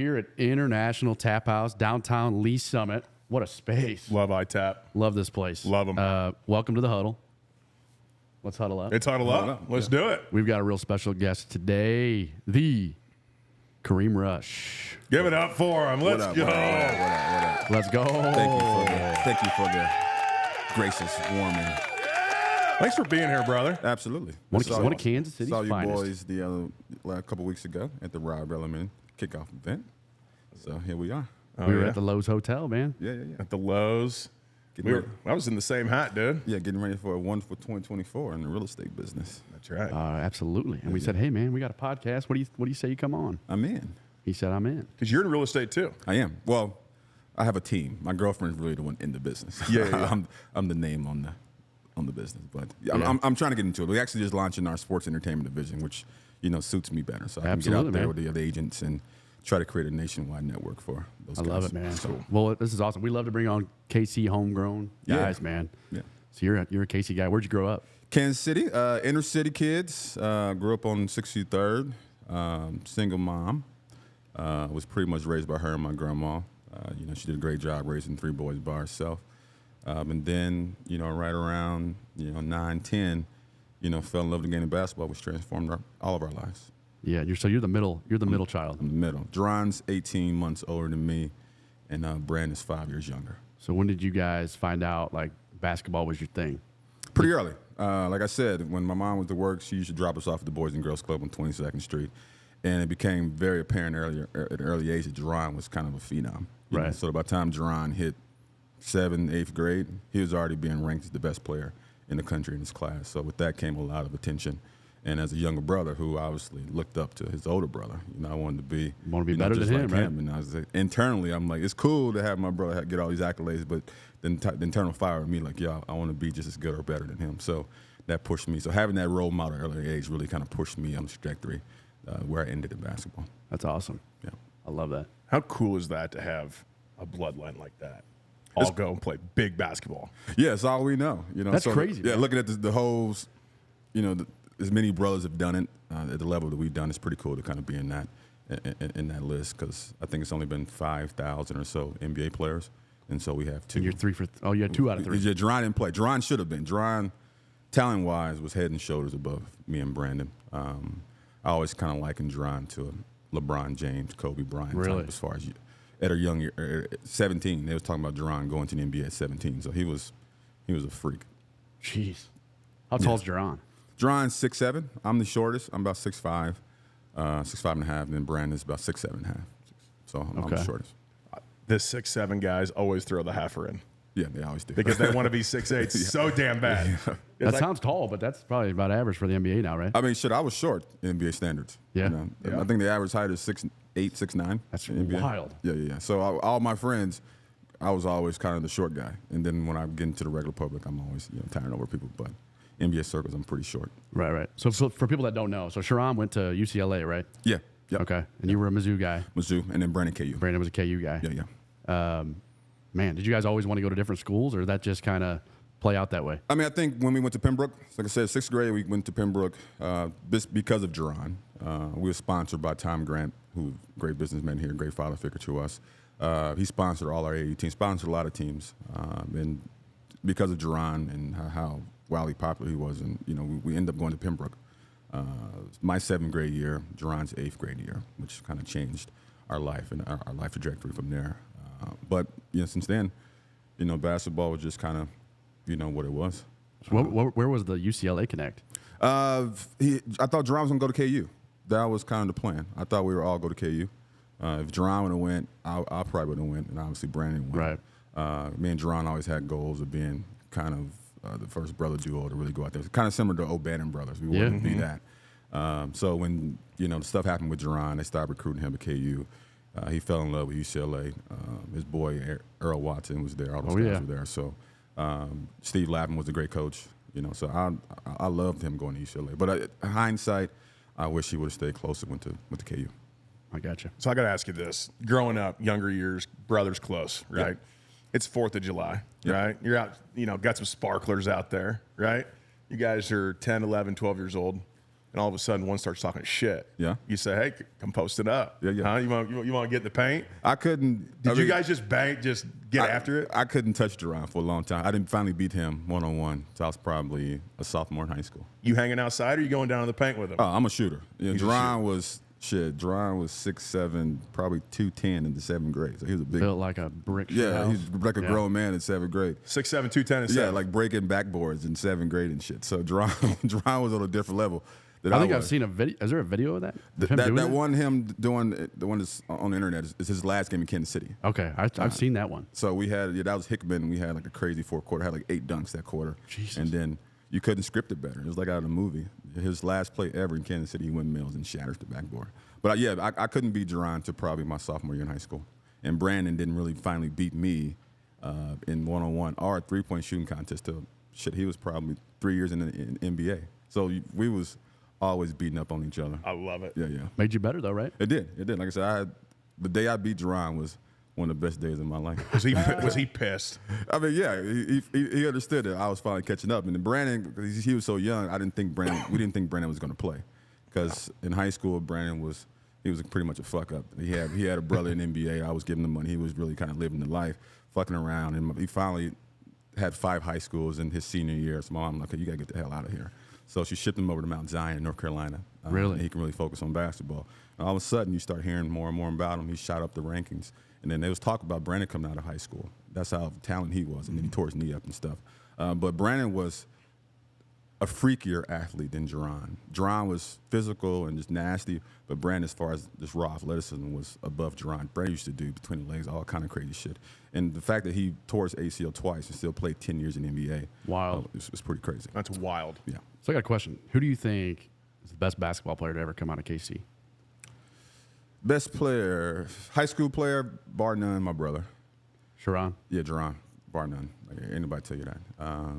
here at International Tap House, downtown Lee Summit. What a space. Love iTap. Love this place. Love them. Welcome to the huddle. Let's huddle up. It's huddle up. Let's do it. We've got a real special guest today, the Kareem Rush. Give it up for him. Let's go. What up? Let's go. Thank you for the gracious warming. Thanks for being here, brother. Absolutely. One of Kansas City's saw you finest. boys last couple weeks ago at the Rob Elliman kickoff event. So here we are. We were at the Lowe's Hotel, man. Yeah. At the Lowe's. I was in the same hat, dude. Yeah, getting ready for a wonderful 2024 in the real estate business. That's right. Absolutely. And we said, hey, man, we got a podcast. What do you say you come on? I'm in. He said, I'm in. Because you're in real estate, too. I am. Well, I have a team. My girlfriend's really the one in the business. Yeah. I'm the name on the business, but I'm trying to get into it. We actually just launching our sports entertainment division, which suits me better. So I can get out there with the other agents and try to create a nationwide network for those guys. I love it, man. So, well, this is awesome. We love to bring on KC homegrown guys, man. Yeah. So you're a KC guy. Where'd you grow up? Kansas City, inner city kids. Grew up on 63rd. Single mom. Was pretty much raised by her and my grandma. She did a great job raising 3 boys by herself. And then, right around 9, 10, fell in love with the game of basketball, which transformed all of our lives. Yeah, you're the middle. You're the middle child. I'm the middle. Dron's 18 months older than me, and Brand is 5 years younger. So when did you guys find out like basketball was your thing? Pretty early. Like I said, when my mom went to work, she used to drop us off at the Boys and Girls Club on 22nd Street, and it became very apparent at an early age that Dron was kind of a phenom. Right. So by the time Dron hit 7th, 8th grade, he was already being ranked as the best player in the country in his class. So with that came a lot of attention. And as a younger brother who obviously looked up to his older brother, I wanted to be better just than like him, right? And I was internally, I'm like, it's cool to have my brother get all these accolades, but then the internal fire in me, like, I want to be just as good or better than him. So that pushed me. So having that role model at an early age really kind of pushed me on the trajectory where I ended in basketball. That's awesome. Yeah. I love that. How cool is that to have a bloodline like that? All go and play big basketball. Yeah, it's all we know. That's crazy. Yeah, man. looking at the whole, as many brothers have done it at the level that we've done, it's pretty cool to kind of be in that list because I think it's only been 5,000 or so NBA players, and so we have 2. And you're 3 for. You had 2 out of 3. Yeah, Dron didn't play. Dron should have been. Dron, talent-wise, was head and shoulders above me and Brandon. I always kind of likened Dron to LeBron James, Kobe Bryant. Really? As far as at a young year, at 17, they was talking about Dron going to the NBA at 17, so he was a freak. Jeez. How tall's Jaron? Dron's 6'7". I'm the shortest. I'm about 6'5", 6'5 and a half, and then Brandon's about 6'7 and a half. So I'm the shortest. The 6'7" guys always throw the halfer in. Yeah, they always do. Because they want to be 6'8", so damn bad. That sounds tall, but that's probably about average for the NBA now, right? I mean, I was short in NBA standards. Yeah. I think the average height is 6'8", 6'9". That's in NBA. wild. Yeah. So all my friends, I was always kind of the short guy. And then when I get into the regular public, I'm always towering over people. But NBA circles, I'm pretty short. Right. So for people that don't know, so Sharon went to UCLA, right? Yeah. Yep. Okay. And you were a Mizzou guy. Mizzou, and then Brandon KU. Brandon was a KU guy. Yeah. Man, did you guys always want to go to different schools, or did that just kind of play out that way? I mean, I think when we went to Pembroke, like I said, 6th grade, we went to Pembroke because of Jaron. We were sponsored by Tom Grant, who's a great businessman here, great father figure to us. He sponsored all our AAU teams, sponsored a lot of teams. And because of Jaron and how wildly popular he was, and we ended up going to Pembroke. My 7th grade year, Jaron's 8th grade year, which kind of changed our life and our life trajectory from there. But since then, basketball was just kind of, what it was. So where was the UCLA connect? I thought Jerome was gonna go to KU. That was kind of the plan. I thought we would all go to KU. If Jerome would have went, I probably would have went, and obviously Brandon went. Right. Me and Jerome always had goals of being kind of the first brother duo to really go out there. Kind of similar to O'Bannon brothers. We wanted to be that. So when the stuff happened with Jerome, they started recruiting him at KU. He fell in love with UCLA. His boy Earl Watson was there. All those guys were there. So Steve Lappin was a great coach. So I loved him going to UCLA. But in hindsight, I wish he would have stayed closer. Went to KU. I got you. So I got to ask you this: growing up, younger years, brothers close, right? Yep. It's 4th of July, Yep. right? You're out, got some sparklers out there, right? You guys are 10, 11, 12 years old. and all of a sudden one starts talking shit. Yeah. You say, hey, come post it up. Yeah, yeah. Huh? You want to get in the paint? I couldn't. Did you guys just get after it? I couldn't touch Duran for a long time. I didn't finally beat him one-on-one. So I was probably a sophomore in high school. You hanging outside or you going down in the paint with him? Oh, I'm a shooter. Yeah, He's a Duran was 6'7", probably 210 in the 7th grade. So he was a big. Built like a brick. Yeah, house. he's like a grown man in 7th grade. 6'7", 210, and 7. Yeah, like breaking backboards in 7th grade and shit. So Duran was on a different level. I think I've seen a video. Is there a video of that? That one him doing the one that's on the internet is his last game in Kansas City. Okay, I've seen that one. So we had that was Hickman. We had like a crazy fourth quarter. Had like 8 dunks that quarter. Jesus. And then you couldn't script it better. It was like out of a movie. His last play ever in Kansas City, he windmills and shatters the backboard. But I couldn't beat Duran to probably my sophomore year in high school. And Brandon didn't really finally beat me in one-on-one or a 3-point shooting contest. He was probably 3 years in the NBA. So we was always beating up on each other. I love it. Yeah. Made you better though, right? It did. Like I said, the day I beat Duran was one of the best days of my life. Was he pissed? I mean, yeah, he understood it. I was finally catching up. And then Brandon, because he was so young, we didn't think Brandon was going to play. Because in high school, Brandon was pretty much a fuck up. He had a brother in the NBA. I was giving him money. He was really kind of living the life, fucking around. And he finally had 5 high schools in his senior year. So my mom was like, you got to get the hell out of here. So she shipped him over to Mount Zion, North Carolina. Really? And he can really focus on basketball. And all of a sudden, you start hearing more and more about him. He shot up the rankings. And then there was talk about Brandon coming out of high school. That's how talented he was. And then he tore his knee up and stuff. But Brandon was a freakier athlete than Duran. Duran was physical and just nasty, but Brandon, as far as just raw athleticism, was above Duran. Brandon used to do between the legs all kind of crazy shit. And the fact that he tore his ACL twice and still played 10 years in the NBA, Wild. It's pretty crazy. That's wild. Yeah. So I got a question. Who do you think is the best basketball player to ever come out of KC? Best player, high school player, bar none, my brother. Sharon? Yeah, Duran, bar none. Like, anybody tell you that? I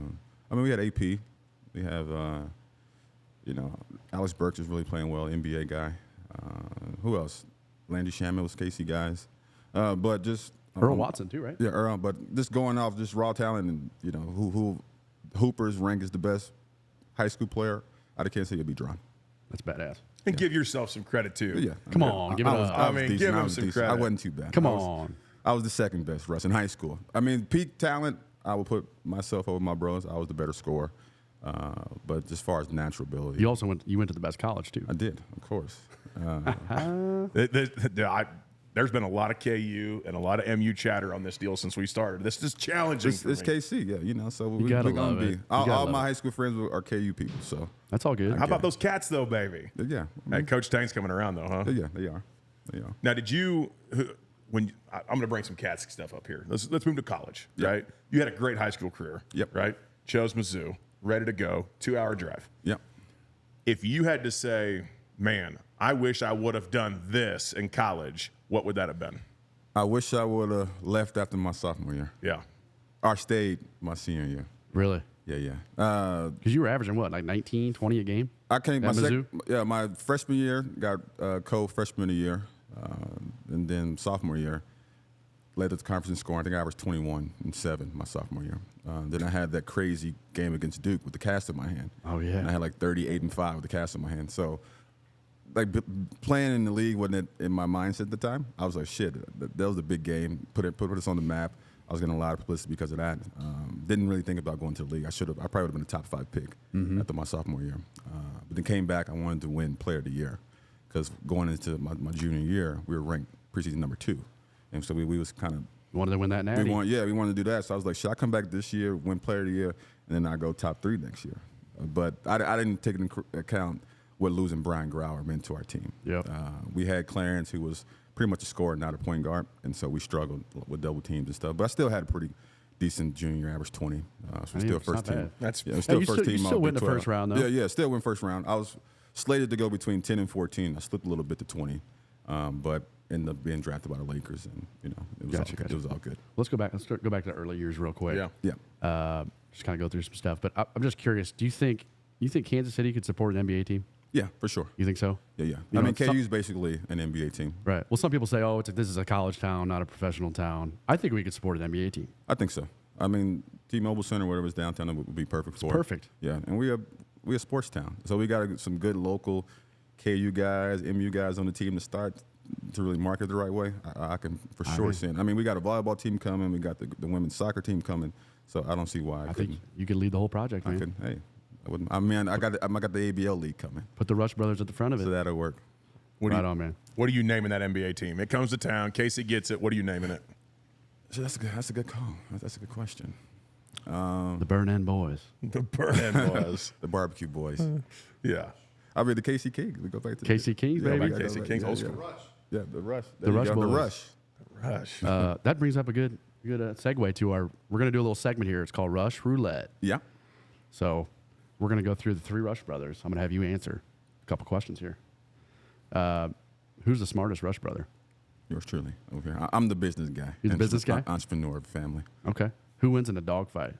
mean, we had AP. We have, Alex Burks is really playing well, NBA guy. Who else? Landy Shaman was KC guys. But just Earl Watson too, right? Yeah, Earl. But just going off just raw talent and who Hooper's rank is the best high school player out of Kansas City, it'd be Duran. That's badass. And give yourself some credit too. Yeah. Come on, give it up. I mean, give him some credit. I wasn't too bad. Come on. I was the second best Russ in high school. I mean, peak talent, I would put myself over my bros. I was the better scorer. But as far as natural ability, You also went to the best college too. I did, of course. There's been a lot of KU and a lot of MU chatter on this deal since we started. This is challenging for me. It's KC, yeah, so we're gotta going love to it. be. You All gotta my love high school friends are KU people, so. That's all good. How about those Cats, though, baby? Yeah. Hey, Coach Tank's coming around, though, huh? Yeah, they are. Now, I'm going to bring some Cats stuff up here. Let's move to college, Yep. right? You had a great high school career, Yep. right? Chose Mizzou, ready to go, 2-hour drive. Yep. If you had to say, man, I wish I would have done this in college, what would that have been? I wish I would have left after my sophomore year. Yeah. Or stayed my senior year. Really? Yeah. Because you were averaging what, like 19, 20 a game? I came At Mizzou? my freshman year, got co-freshman of the year, and then sophomore year, led the conference in scoring. I think I averaged 21 and 7 my sophomore year. Then I had that crazy game against Duke with the cast in my hand. Oh, yeah. And I had like 38 and 5 with the cast in my hand. So, like playing in the league wasn't in my mindset at the time. I was like, shit, that was a big game. Put us on the map. I was getting a lot of publicity because of that. Didn't really think about going to the league. I probably would have been a top 5 pick after my sophomore year. But then came back. I wanted to win Player of the Year because going into my junior year, we were ranked preseason number 2, and so we was kind of Wanted to win that natty? we wanted to do that. So I was like, should I come back this year, win Player of the Year, and then I go top 3 next year? But I didn't take into account what losing Brian Grauer meant to our team. Yep. We had Clarence, who was pretty much a scorer, not a point guard, and so we struggled with double teams and stuff. But I still had a pretty decent junior year, average 20. So still it's first not team. bad. It was still you first team. You still all went Big the 12. first round, though. Yeah, still went first round. I was slated to go between 10 and 14. I slipped a little bit to 20, but ended up being drafted by the Lakers, and it was Gotcha. it was all good. Let's go back to the early years real quick. Yeah. Yeah. Just kind of go through some stuff. But I'm just curious. Do you think Kansas City could support an NBA team? Yeah, for sure. You think so? Yeah. You I know, mean, KU's basically an NBA team. Right. Well, some people say, oh, this is a college town, not a professional town. I think we could support an NBA team. I think so. I mean, T-Mobile Center, whatever is downtown, would be perfect for it. Perfect. Yeah, and we have we're a sports town, so we got some good local KU guys, MU guys on the team to start to really market the right way. I can for sure see it. I mean, we got a volleyball team coming, we got the women's soccer team coming, so I don't see why I think you could lead the whole project, man. I could. Hey, I mean, I got the ABL league coming, Put the Rush brothers at the front of it. so that'll work. Right on, man. What are you naming that NBA team? It comes to town. Casey gets it. What are you naming it? So that's a good call. That's a good question. The Burn End Boys. The Burn was. The barbecue boys. Yeah. I mean the KC Kings. We go back to KC Kings, baby. back KC Kings, old school. Yeah, the Rush. The Rush The boys. Rush. Rush. That brings up a good segue to our. We're gonna do a little segment here. It's called Rush Roulette. Yeah. So we're gonna go through the 3 Rush brothers. I'm gonna have you answer a couple questions here. Who's the smartest Rush brother? Yours truly. Okay. I'm the business guy. You're the business guy? Entrepreneur of the family. Okay. Who wins in a dog fight?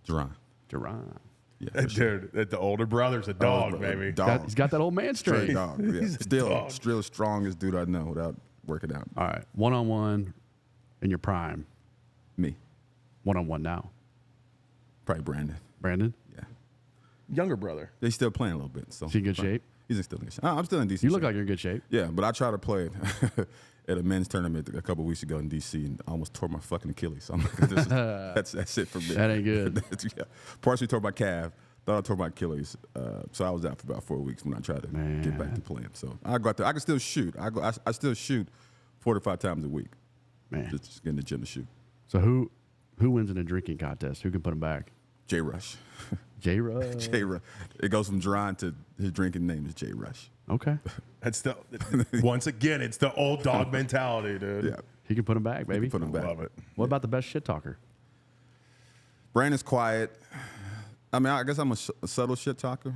Jerron. Jerron. Yeah. Dude, the older brother's a dog, baby. Dog. He's got that old man Straight strength. dog. Yeah. He's a Still dog. strongest dude I know without working out. All right. 1-on-1 in your prime. Me. 1-on-1 now. Probably Brandon. Brandon, Yeah. Younger brother. They still playing a little bit. So is he in good shape? He's still in good shape. I'm still in decent You look shape. like you're in good shape. Yeah, but I tried to play it at a men's tournament a couple weeks ago in D.C. and I almost tore my fucking Achilles. So I'm like, that's it for me. That ain't good. Yeah. Partially tore my calf. Thought I tore my Achilles. So I was out for about 4 weeks when I tried to get back to playing. So I got there. I can still shoot. I still shoot 4 to 5 times a week. Man. Just get in the gym to shoot. So who wins in a drinking contest? Who can put him back? J. Rush. J. Rush. J. Rush. It goes from Jerron to his drinking name is J. Rush. Okay. That's the once again, it's the old dog mentality, dude. Yeah. He can put him back, baby. Put him back. Love it. What about the best shit talker? Brandon's quiet. I mean, I guess I'm a subtle shit talker.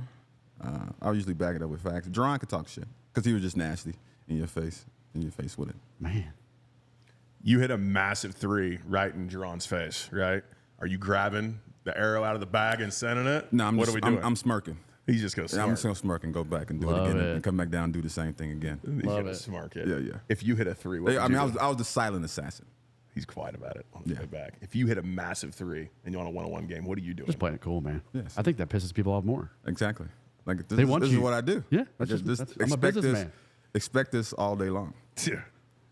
I'll usually back it up with facts. Jerron could talk shit because he was just nasty in your face with it. Man. You hit a massive 3 right in Jerron's face, right? Are you grabbing the arrow out of the bag and sending it? No, what are we doing? I'm smirking. He's just going to Yeah, smirk. I'm just gonna smirk and go back and do Love it again it. and come back down and do the same thing again. He's Love gonna it. smirk it. Yeah. If you hit a 3, what I would mean, you do? I was the silent assassin. He's quiet about it on his way back. If you hit a massive 3 and you're on a 1-on-1 game, what are you doing? Just playing it cool, man. Yes. I think that pisses people off more. Exactly. Like They want this you. is what I do. Yeah, that's Like, just- I'm a expect this. businessman. Expect this all day long. Yeah.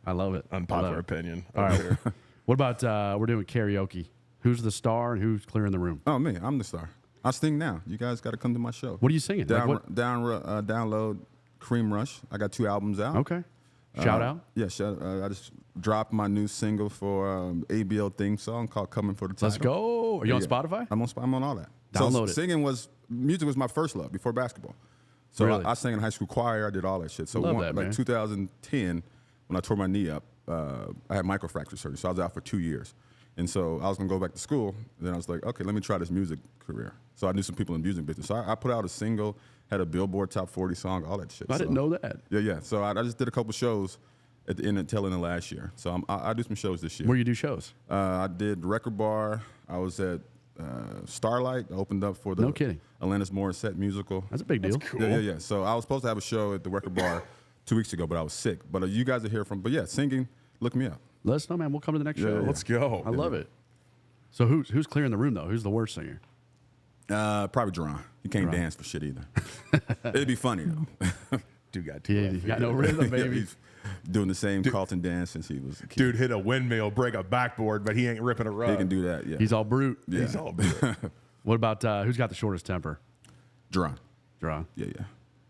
I love it. Unpopular I love it. opinion. All over right. here. What about we're doing karaoke? Who's the star and who's clearing the room? Oh, me, I'm the star. I sing now. You guys got to come to my show. What are you singing? Like what? Download Kareem Rush. I got 2 albums out. Okay. Shout out. Yeah, I just dropped my new single for ABL theme song called "Coming for the Title." Let's go. Are you on Yeah. Spotify? I'm on all that. Download it. Singing music was my first love before basketball. So Really? I sang in high school choir. I did all that shit. So Love that, man. 2010, when I tore my knee up, I had microfracture surgery. So I was out for 2 years. And so I was gonna go back to school. Then I was like, okay, let me try this music career. So I knew some people in the music business. So I put out a single, had a Billboard Top 40 song, all that shit. I didn't know that. Yeah. So I just did a couple shows at the end of tail end of last year. So I do some shows this year. Where you do shows? I did Record Bar. I was at Starlight. I opened up for the No kidding. Alanis Morissette musical. That's a big deal. cool. Yeah. So I was supposed to have a show at the Record Bar 2 weeks ago, but I was sick. But you guys are here from. But yeah, singing. Look me up. Let us know, man. We'll come to the next show. Let's go. I love it. So who's clearing the room though? Who's the worst singer? Probably Jerron. He can't dance for shit either. It'd be funny though. Dude got Yeah, you got no rhythm, Yeah, baby. he's doing the same Carlton dance since he was a kid. Dude hit a windmill, break a backboard, but he ain't ripping a rug. He can do that. Yeah. He's all brute. Yeah. He's all good. What about who's got the shortest temper? Jerron. Jerron. Yeah.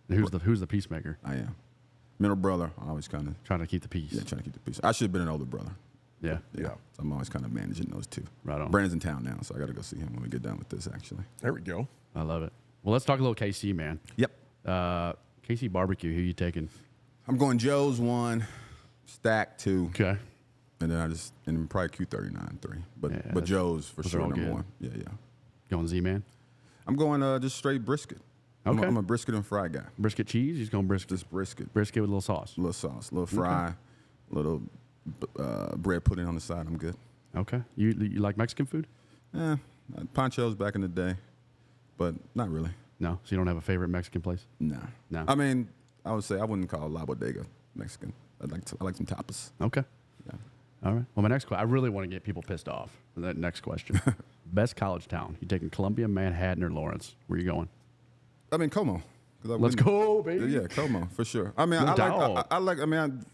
And who's the peacemaker? I am. Middle brother. Always kind of Trying to keep the peace. trying to keep the peace. I should have been an older brother. Yeah. Yeah. So I'm always kind of managing those two. Right on. Brandon's in town now, so I got to go see him when we get done with this, actually. There we go. I love it. Well, let's talk a little KC, man. Yep. KC barbecue. Who you taking? I'm going Joe's 1, Stack 2, Okay. and then probably Q39 3. But Yeah, but Joe's for those are sure all number good. 1. Yeah. Going Z man. I'm going just straight brisket. Okay. I'm a brisket and fry guy. Brisket cheese. He's going brisket. Just brisket. Brisket with a little sauce. Little sauce, little fry, little bread pudding on the side. I'm good. Okay. You like Mexican food? Pancho's back in the day, but not really. No. So you don't have a favorite Mexican place? No. No. I mean, I would say I wouldn't call La Bodega Mexican. I like some tapas. Okay. Yeah. All right. Well, my next question, I really want to get people pissed off with that next question. Best college town. You taking Columbia, Manhattan, or Lawrence? Where you going? I mean, Como. Let's go, baby. Yeah, Como for sure. I mean, No I doubt. like. I mean,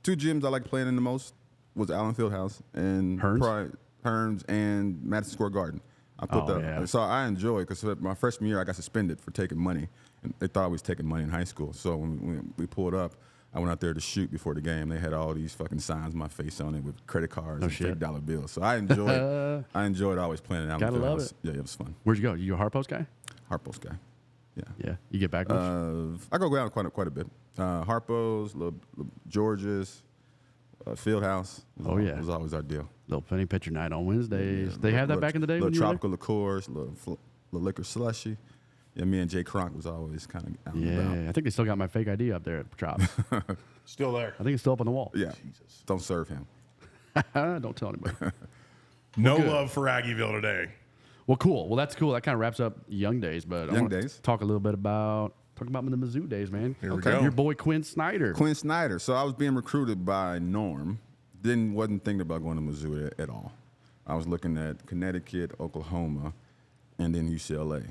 two gyms I like playing in the most was Allen Fieldhouse and Hearns and Madison Square Garden. I put so I enjoy because my freshman year I got suspended for taking money, and they thought I was taking money in high school. So when we pulled up, I went out there to shoot before the game. They had all these fucking signs with my face on it with credit cards and fake dollar bills. So I enjoyed always playing at Allen Gotta Fieldhouse. love it. Yeah, it was fun. Where'd you go? You a Harpo's guy? Harpo's guy. Yeah. Yeah. You get back much? I go down quite a bit. Harpo's, little George's, Fieldhouse. Was always our deal. Little penny pitcher night on Wednesdays. They had that back in the day. Little when you were tropical liqueurs, little liquor slushy. Yeah, me and Jay Kronk was always kind of out and about. Yeah, I think they still got my fake ID up there at Chops. Still there. I think it's still up on the wall. Yeah. Jesus. Don't serve him. Don't tell anybody. No love for Aggieville today. Well, cool. Well, that's cool. That kind of wraps up Young Days. But I want to talk a little bit about the Mizzou days, man. Here we go. Your boy Quinn Snyder. Quinn Snyder. So I was being recruited by Norm. Wasn't thinking about going to Mizzou at all. I was looking at Connecticut, Oklahoma, and then UCLA.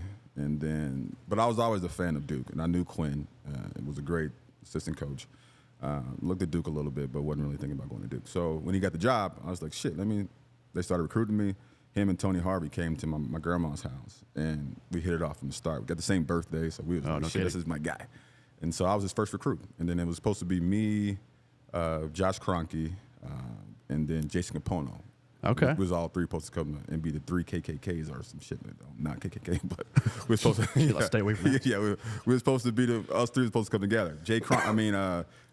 But I was always a fan of Duke, and I knew Quinn. It was a great assistant coach. Looked at Duke a little bit, but wasn't really thinking about going to Duke. So when he got the job, I was like, shit, they started recruiting me. Him and Tony Harvey came to my grandma's house, and we hit it off from the start. We got the same birthday, so we was like, shit, this is my guy. And so I was his first recruit. And then it was supposed to be me, Josh Kroenke, and then Jason Capono. Okay. We was all three supposed to come and be the three KKKs or some shit. Not KKK, but we were supposed to. Let's stay away from that. Yeah, we were supposed to be us three were supposed to come together.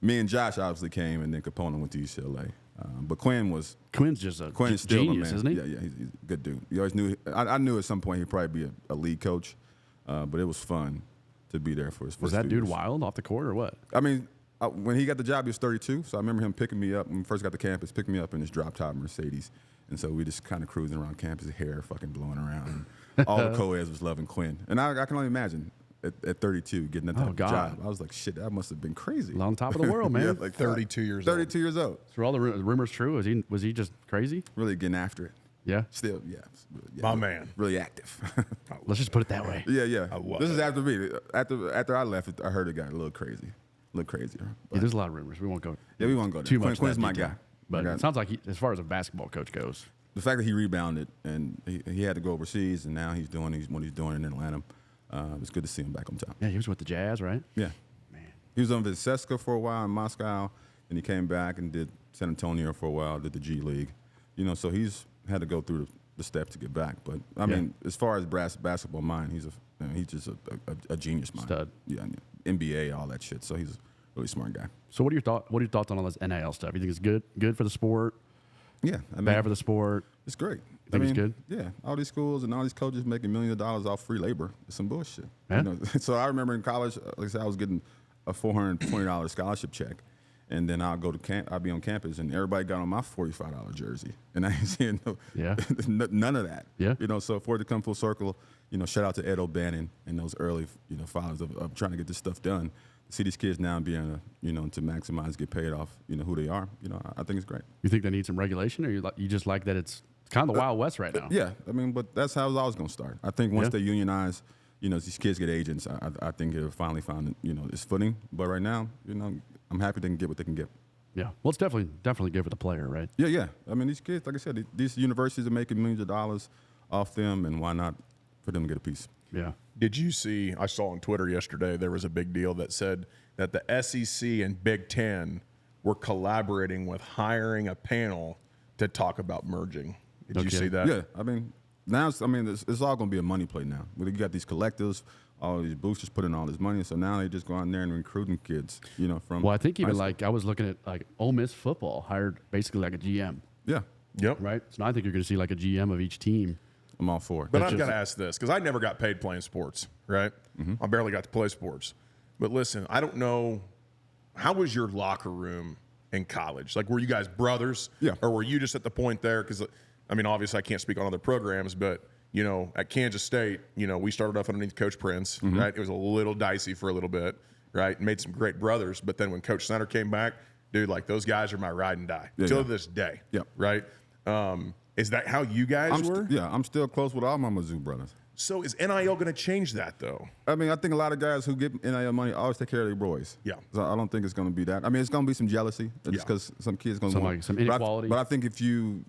Me and Josh obviously came, and then Capono went to UCLA. But Quinn's just a still genius, man. isn't he? Yeah, he's a good dude. You always knew. I knew at some point he'd probably be a lead coach, but it was fun to be there for his first. Was that few dude years. wild off the court or what? I mean, when he got the job, he was 32. So I remember him picking me up when we first got to campus, picking me up in his drop top Mercedes. And so we just kind of cruising around campus, hair fucking blowing around. And all the co-eds was loving Quinn. And I can only imagine at 32 getting that type of job. I was like, shit, that must have been crazy. On top of the world, man. Yeah, like 32 years old. 32 years old. So are all the rumors true? Was he just crazy? Really getting after it. Yeah. Still, yeah. My man. Really active. Let's just put it that way. Yeah. This is it. after me. After I left, I heard it got a little crazy. A little crazier. Yeah, there's a lot of rumors. We won't go. Yeah, we won't go there. Too much. Quinn's my detail. guy. But it sounds like as far as a basketball coach goes, the fact that he rebounded and he had to go overseas, and now he's doing what he's doing in Atlanta. It's good to see him back on top. Yeah, he was with the Jazz, right? Yeah. Man. He was on Vyseska for a while in Moscow, and he came back and did San Antonio for a while, did the G League. So he's had to go through the steps to get back. But, I mean, as far as basketball mind, he's just a genius mind. Stud. Yeah, NBA, all that shit. So he's a really smart guy. So what are your thoughts on all this NIL stuff? You think it's good for the sport? Yeah. Bad for the sport? It's great. Think it's good? Yeah. All these schools and all these coaches making millions of dollars off free labor. It's some bullshit. Yeah. So I remember in college, like I said, I was getting a $420 scholarship check. And then I'll go to camp. I'll be on campus, and everybody got on my $45 jersey, and I ain't seeing none of that. Yeah. So for it to come full circle, shout out to Ed O'Bannon and those early, fathers of trying to get this stuff done. See these kids now being, to maximize, get paid off, who they are. I think it's great. You think they need some regulation, or you just like that it's kind of the Wild West right now? Yeah, but that's how it's always going to start. I think once they unionize, these kids get agents. I think it'll finally find, its footing. But right now, I'm happy they can get what they can get. Yeah. Well, it's definitely good for the player, right? Yeah. I mean, these kids, like I said, these universities are making millions of dollars off them, and why not for them to get a piece? Yeah. Did you see, I saw on Twitter yesterday, there was a big deal that said that the SEC and Big Ten were collaborating with hiring a panel to talk about merging. Did you see that? Yeah. I mean, now it's all going to be a money play now. You got these collectives, all these boosters putting all this money, so now they just go out there and recruiting kids, from. Well, I think even I was looking at Ole Miss football hired basically like a GM. Yeah. Yep. Right. So now I think you're going to see like a GM of each team. I'm all for it. But I've got to ask this, because I never got paid playing sports, right? Mm-hmm. I barely got to play sports. But listen, I don't know, how was your locker room in college? Like, were you guys brothers? Yeah. Or were you just at the point there? Because, obviously I can't speak on other programs, but, at Kansas State, we started off underneath Coach Prince, right? It was a little dicey for a little bit, right? Made some great brothers. But then when Coach Snyder came back, dude, like, those guys are my ride and die till this day. Yep. Right? Is that how you guys were? Yeah, I'm still close with all my Mizzou brothers. So is NIL going to change that though? I mean, I think a lot of guys who get NIL money always take care of their boys. Yeah. So I don't think it's going to be that. I mean, it's going to be some jealousy just because some kids going to want some inequality. But I think if you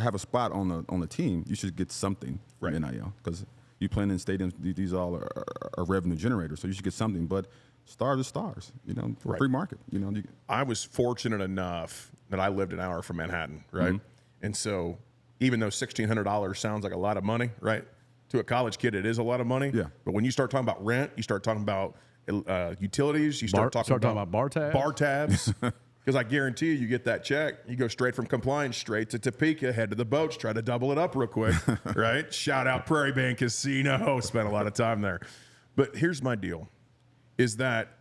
have a spot on the team, you should get something from Right. NIL because you playing in stadiums. These all are revenue generators, so you should get something. But stars are stars, Right. free market. I was fortunate enough that I lived an hour from Manhattan, right? And so even though $1,600 sounds like a lot of money, right? To a college kid, it is a lot of money. Yeah. But when you start talking about rent, you start talking about utilities, you start talking about bar tabs. Bar tabs. Because I guarantee you get that check, you go straight from compliance straight to Topeka, head to the boats, try to double it up real quick, right? Shout out Prairie Bank Casino. Spent a lot of time there. But here's my deal, is that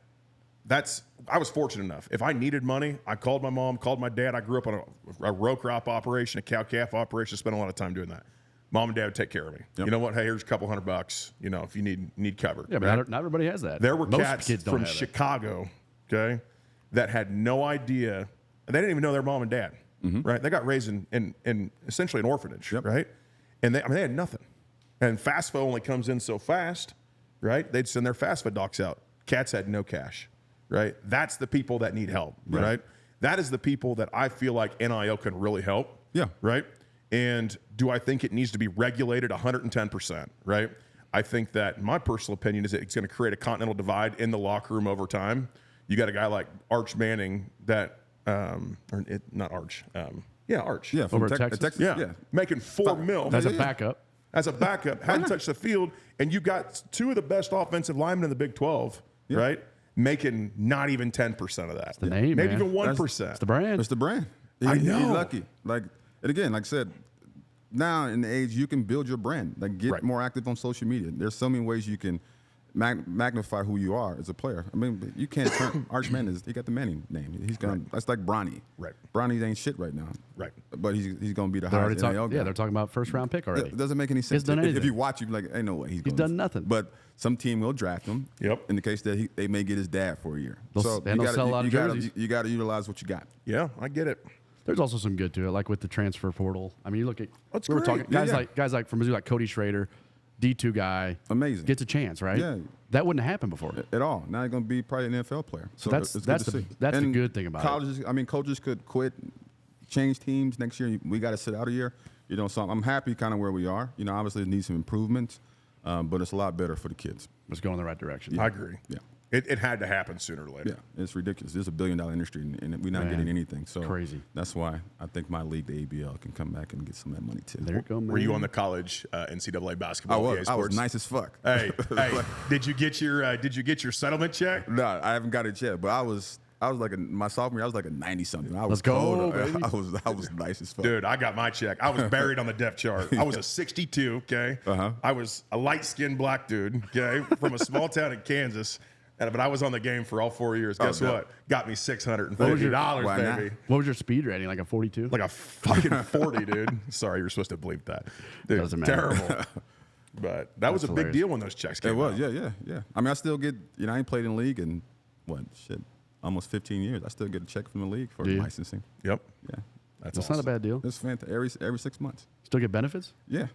I was fortunate enough. If I needed money, I called my mom, called my dad. I grew up on a row crop operation, a cow-calf operation, spent a lot of time doing that. Mom and dad would take care of me. Yep. You know what? Hey, here's a couple $100, if you need cover. Yeah, but not everybody has that. There were Most cats kids don't from have that. Chicago, okay, that had no idea. They didn't even know their mom and dad, right? They got raised in essentially an orphanage, right? And they had nothing. And FAFSA only comes in so fast, right? They'd send their FAFSA docs out. Cats had no cash, right? That's the people that need help, right? That is the people that I feel like NIL can really help, right? And do I think it needs to be regulated 110%, right? I think that my personal opinion is that it's going to create a continental divide in the locker room over time. You got a guy like Arch Manning that, not Arch, Arch. Yeah, from Over at Texas? Yeah. Making $4 million. As a backup. As a backup, hadn't touched the field, and you got two of the best offensive linemen in the Big 12, right? Making not even 10% of that. The name, maybe man. even 1%. It's the brand. It's the brand. I know. You're lucky. And again, like I said, now in the age you can build your brand. Get more active on social media. There's so many ways you can magnify who you are as a player. I mean, you can't turn Arch Manning. He got the Manning name. He's gonna. That's like Bronny. Right. Bronny ain't shit right now. Right. But he's gonna be the They're already highest NIL guy. they're talking about first round pick already. It doesn't make any sense. He's done If anything. you watch, you be like, ain't no way he's done nothing. But some team will draft him. Yep. In the case that they may get his dad for a year. They'll sell a lot of jerseys. You got to utilize what you got. Yeah, I get it. There's also some good to it, like with the transfer portal. I mean, you look at That's we were great. talking Yeah, guys like from Mizzou, like Cody Schrader, D2 guy, Amazing. gets a chance, right? Yeah. That wouldn't happen before. At all. Now you're going to be probably an NFL player. So that's it's that's good to the see. that's the And good thing about it. colleges, I mean, coaches could quit, change teams next year. We got to sit out a year. So I'm happy kind of where we are. Obviously it needs some improvements, but it's a lot better for the kids. Let's go in the right direction. I agree. Yeah. It had to happen sooner or later. Yeah, it's ridiculous. It's a $1 billion industry, and we're not Man, getting anything. So crazy. That's why I think my league, the ABL, can come back and get some of that money too. There you go, man. Were you on the college NCAA I basketball? was. EA I was Sports? nice as fuck. Hey, did you get your settlement check? No, I haven't got it yet, but I was like my sophomore year, I was like a 90 something. I was Let's go, cold. baby. I was nice as fuck. Dude, I got my check. I was buried on the depth chart. I was a 62, okay? I was a light-skinned black dude, okay, from a small town in Kansas. But I was on the game for all 4 years. Guess no. what? Got me $650, Why not? baby. What was your speed rating? Like a 42? Like a fucking 40, dude. Sorry, you're supposed to bleep that. Dude, Doesn't matter. terrible. But that was a big hilarious. deal when those checks came It was, out. yeah. I mean, I still get, I ain't played in the league in, almost 15 years. I still get a check from the league for Do you? licensing. Yep. Yeah. That's That's awesome. not a bad deal. It's fantastic. Every 6 months. Still get benefits? Yeah.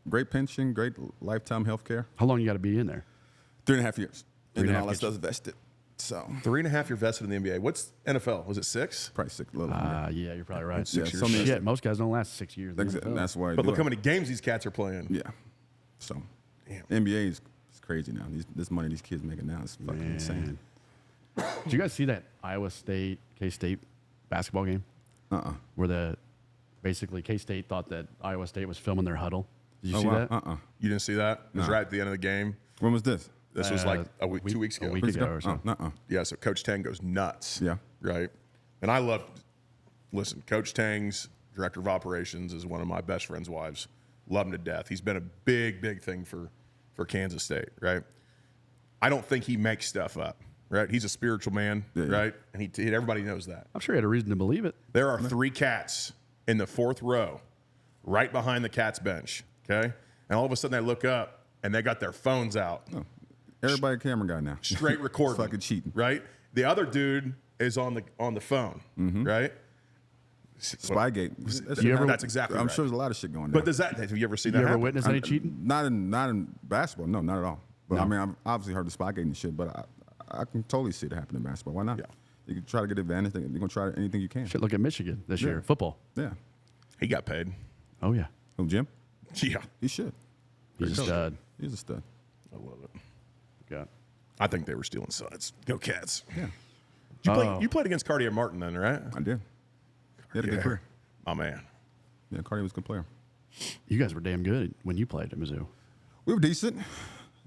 Great pension, great lifetime health care. How long you got to be in there? 3.5 years. And then 3.5 all that years. stuff's vested. So 3.5 year vested in the NBA. What's NFL? Was it 6? probably 6 a little under. Yeah, you're probably right. 6 Yeah, years. so many- Shit, most guys don't last 6 years. in the NFL. That's why. I But do look it. how many games these cats are playing. Yeah. So Damn. NBA is crazy now. This money these kids making now is fucking insane. Did you guys see that Iowa State K-State basketball game where basically K-State thought that Iowa State was filming their huddle? Did you see that? You didn't see that? It was No. right at the end of the game. When was this? This was like a week, 2 weeks ago. A week ago or something. Yeah, so Coach Tang goes nuts. Yeah. Right? And I love, listen, Coach Tang's director of operations is one of my best friend's wives. Love him to death. He's been a big, big thing for Kansas State, right? I don't think he makes stuff up, right? He's a spiritual man, right? And everybody knows that. I'm sure he had a reason to believe it. There are 3 cats in the 4th row, right behind the cats bench, okay? And all of a sudden they look up and they got their phones out. Oh. Everybody a camera guy now. Straight recording. Fucking cheating. Right? The other dude is on the phone, right? Spygate. That's exactly right. I'm sure there's a lot of shit going on. But have you ever seen that You ever happen? witnessed any cheating? Not in basketball. No, not at all. But No. I mean, I've obviously heard the Spygate and shit, but I can totally see it happen in basketball. Why not? Yeah. You can try to get advantage. You're going to try anything you can. Shit, look at Michigan this year. Football. Yeah. He got paid. Oh, yeah. Who, Jim? Yeah. He should. He's a stud. He's a stud. I love it. Yeah. I think they were stealing sides. Go Cats. Yeah. You played against Cartier Martin then, right? I did. He had a good career. Oh, man. Yeah, Cartier was a good player. You guys were damn good when you played at Mizzou. We were decent.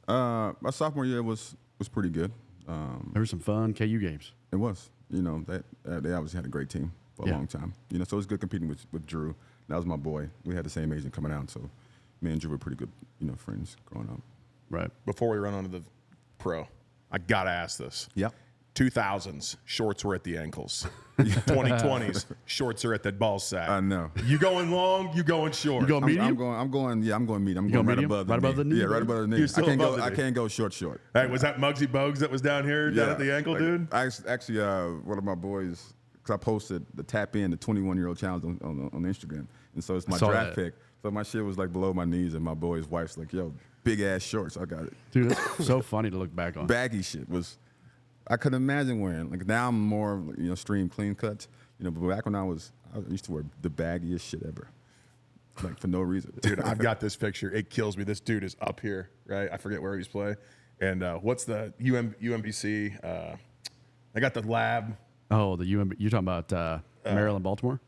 My sophomore year was pretty good. There were some fun KU games. It was. You know, they obviously had a great team for a long time. You know, so it was good competing with Drew. That was my boy. We had the same agent coming out, so me and Drew were pretty good, friends growing up. Right. Before we run on to the pro, I got to ask this. Yep. 2000s, shorts were at the ankles. 2020s, shorts are at the ball sack. I know. You going long, you going short. You going medium? I'm going medium. I'm going going right medium? above Right above the knee, Yeah, right baby? above the knee. You're still above the I knee. can't go short. Hey, was that Muggsy Bogues that was down here, down at the ankle, like, dude? Actually, one of my boys, because I posted the tap in, the 21-year-old challenge on Instagram, and so it's my saw draft that. pick. So my shit was like below my knees, and my boy's wife's like, "Yo, big ass shorts." I got it. Dude, that's so funny to look back on. Baggy shit was. I couldn't imagine wearing. Like now I'm more stream clean cuts. But back when I used to wear the baggiest shit ever. Like for no reason. Dude, I've got this picture. It kills me. This dude is up here, right? I forget where he's playing. And what's the UMBC? I got the lab. Oh, the UMB. You're talking about Maryland, Baltimore?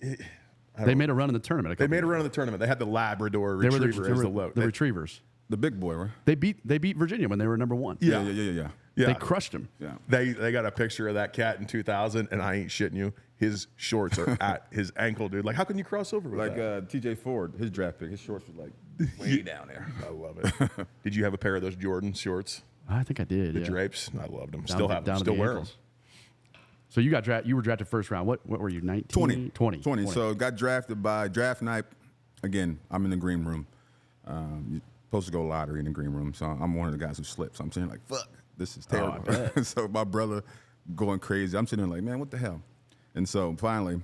They made a run in the tournament. They made a run in the tournament. They had the Labrador They were Retriever as the low. the Retrievers. The big boy, right? They beat Virginia when they were number 1. Yeah. Yeah. Yeah. They crushed them. Yeah. They got a picture of that cat in 2000, and I ain't shitting you. His shorts are at his ankle, dude. Like, how can you cross over with Like that? TJ Ford, his draft pick, his shorts were like way down there. I love it. Did you have a pair of those Jordan shorts? I think I did. The yeah. drapes? I loved them. Down Still to- have them. down to Still the wear them. ankles. So you were drafted first round. What were you? 19? 20. So got drafted by draft night. Again, I'm in the green room. You're supposed to go lottery in the green room. So I'm one of the guys who slipped. So I'm saying like, fuck, this is terrible. So my brother going crazy. I'm sitting there like, man, what the hell? And so finally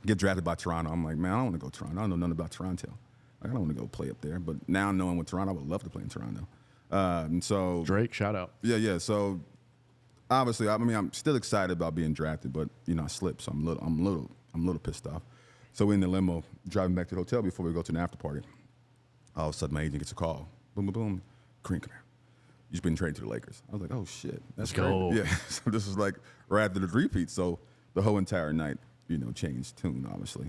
get drafted by Toronto. I'm like, man, I don't want to go to Toronto. I don't know nothing about Toronto. Like, I don't want to go play up there. But now knowing with Toronto, I would love to play in Toronto. And so Drake, shout out. Yeah. So obviously, I mean, I'm still excited about being drafted, but I slipped, so I'm a little pissed off. So we're in the limo driving back to the hotel before we go to an after party. All of a sudden, my agent gets a call. Boom, boom, boom. Kareem, come here. You've been traded to the Lakers. I was like, oh shit, that's Let's go. great. Yeah. So this is like right after the repeat. So the whole entire night, changed tune, obviously,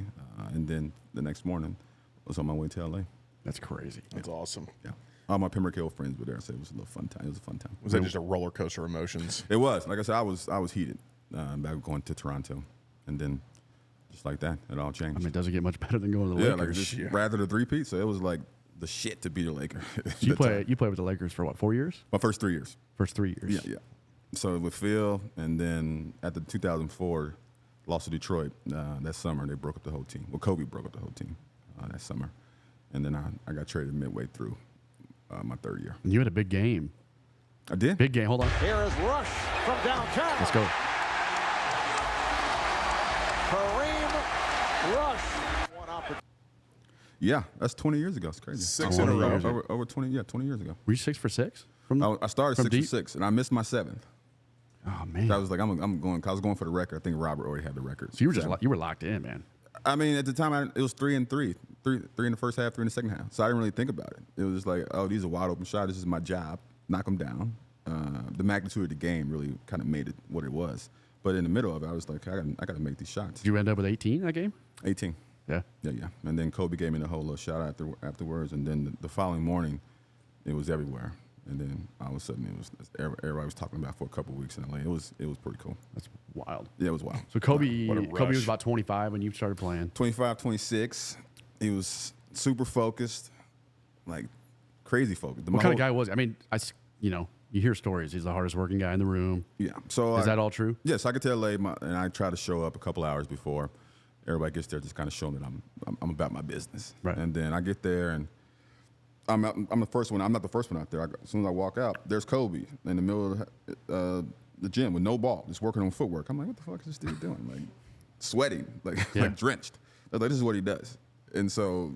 and then the next morning, I was on my way to LA. That's crazy. That's awesome. Yeah. All my Pembroke Hill friends were there, so it was a little fun time. It was a fun time. Was that just a roller coaster of emotions? It was. Like I said, I was heated back going to Toronto, and then just like that, it all changed. I mean, it doesn't get much better than going to the yeah, like Lakers. just rather the three-peat, so it was like the shit to be the Laker. You played with the Lakers for what, 4 years? My first 3 years. First 3 years. Yeah. So with Phil, and then at the 2004 loss to Detroit that summer, they broke up the whole team. Well, Kobe broke up the whole team that summer, and then I got traded midway through my third year. And you had a big game. I did. Big game. Hold on. Here is Rush from downtown. Let's go. Kareem Rush. One opportunity. Yeah, that's 20 years ago. It's crazy. 6 in a row. Over 20 years ago. Were you 6 for 6? I started from 6 deep? for 6, and I missed my 7th. Oh man. I was like, I'm going. Cause I was going for the record. I think Robert already had the record. So you were just you were locked in, man. I mean, at the time, it was 3 and 3, 3 in the first half, 3 in the second half. So I didn't really think about it. It was just like, oh, these are wide open shots. This is my job. Knock them down. The magnitude of the game really kind of made it what it was. But in the middle of it, I was like, I got to make these shots. Did you end up with 18 that game? 18. Yeah. Yeah. And then Kobe gave me the whole little shout out afterwards. And then the following morning, it was everywhere. And then all of a sudden, it was everybody was talking about it for a couple of weeks in LA. It was pretty cool. That's wild. Yeah, it was wild. So Kobe What a was rush. about 25 when you started playing. 25, 26. He was super focused, like crazy focused. What kind of guy was he? I mean, you hear stories. He's the hardest working guy in the room. Yeah. So Is that all true? Yes, I could tell LA, and I try to show up a couple hours before everybody gets there, just kind of showing that I'm about my business. Right. And then I get there, and I'm the first one. I'm not the first one out there. As soon as I walk out, there's Kobe in the middle of the gym with no ball, just working on footwork. I'm like, what the fuck is this dude doing? Like, sweating, like drenched. I was like, this is what he does. And so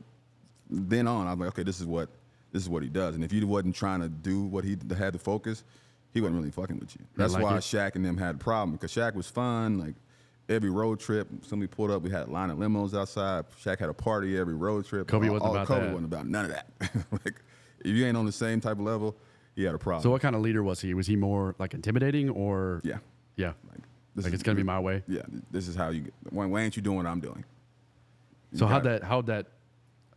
then on, I was like, okay, this is what he does. And if you wasn't trying to do what he had to focus, he wasn't really fucking with you. That's why Shaq and them had a problem, because Shaq was fun. Like every road trip, somebody pulled up, we had a line of limos outside. Shaq had a party every road trip. Kobe wasn't about none of that. Like if you ain't on the same type of level, he had a problem. So what kind of leader was he? Was he more like intimidating or? Yeah. Yeah. Like it's going to be my way? Yeah. This is how you, why ain't you doing what I'm doing? So how'd that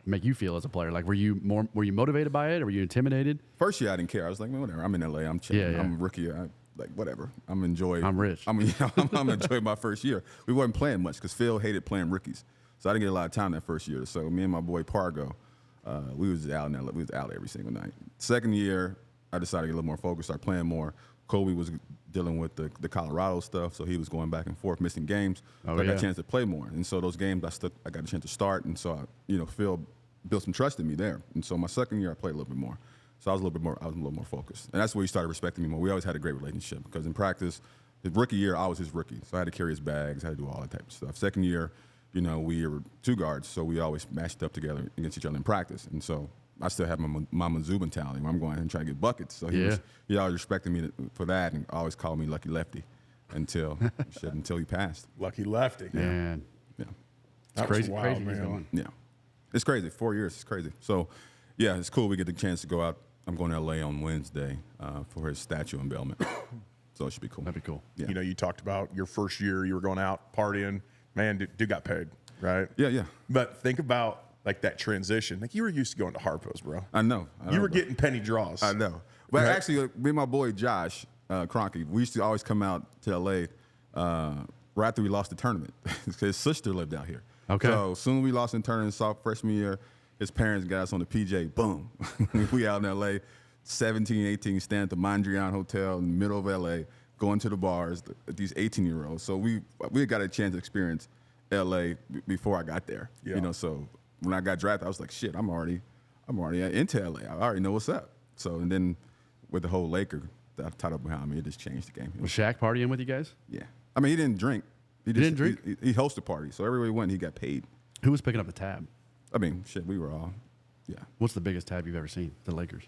make you feel as a player? Like, were you motivated by it, or were you intimidated? First year, I didn't care. I was like, man, whatever. I'm in LA. I'm chilling. I'm a rookie. Like, whatever. I'm enjoying. I'm rich. I'm enjoying my first year. We wasn't playing much because Phil hated playing rookies, so I didn't get a lot of time that first year. So me and my boy Pargo, we was out in LA. We was out every single night. Second year, I decided to get a little more focused, start playing more. Kobe was dealing with the Colorado stuff, so he was going back and forth, missing games. So I got a chance to play more, and so those games I got a chance to start, and so Phil built some trust in me there. And so my second year, I played a little bit more. So I was a little more focused, and that's where he started respecting me more. We always had a great relationship because in practice, his rookie year, I was his rookie, so I had to carry his bags, I had to do all that type of stuff. Second year, we were two guards, so we always matched up together against each other in practice, and so I still have my Mizzou mentality where I'm going and trying to get buckets. So he always respected me for that and always called me Lucky Lefty until he passed. Lucky Lefty. Man. Yeah. It's crazy. Wild, crazy man. he's going. Yeah. It's crazy. 4 years. It's crazy. So, yeah, it's cool. We get the chance to go out. I'm going to L.A. on Wednesday for his statue unveilment. So it should be cool. That'd be cool. Yeah. You talked about your first year, you were going out partying. Man, dude got paid, right? Yeah. But think about like that transition. Like you were used to going to Harpo's, bro. I know. You were getting penny draws. I know. But Right? actually, me and my boy Josh Kroenke, we used to always come out to L.A. Right after we lost the tournament because his sister lived out here. Okay. So soon as we lost the tournament freshman year, his parents got us on the PJ. Boom. We out in L.A., 17, 18, staying at the Mondrian Hotel in the middle of L.A., going to the bars, these 18-year-olds. So we got a chance to experience L.A. before I got there. Yeah. So when I got drafted, I was like, shit, I'm already into L.A. I already know what's up. So, and then with the whole Laker that tied up behind me, it just changed the game. Was Shaq partying with you guys? Yeah. I mean, he didn't drink. He didn't drink? He hosted parties. So everywhere he went, he got paid. Who was picking up the tab? I mean, shit, we were all, yeah. What's the biggest tab you've ever seen? The Lakers.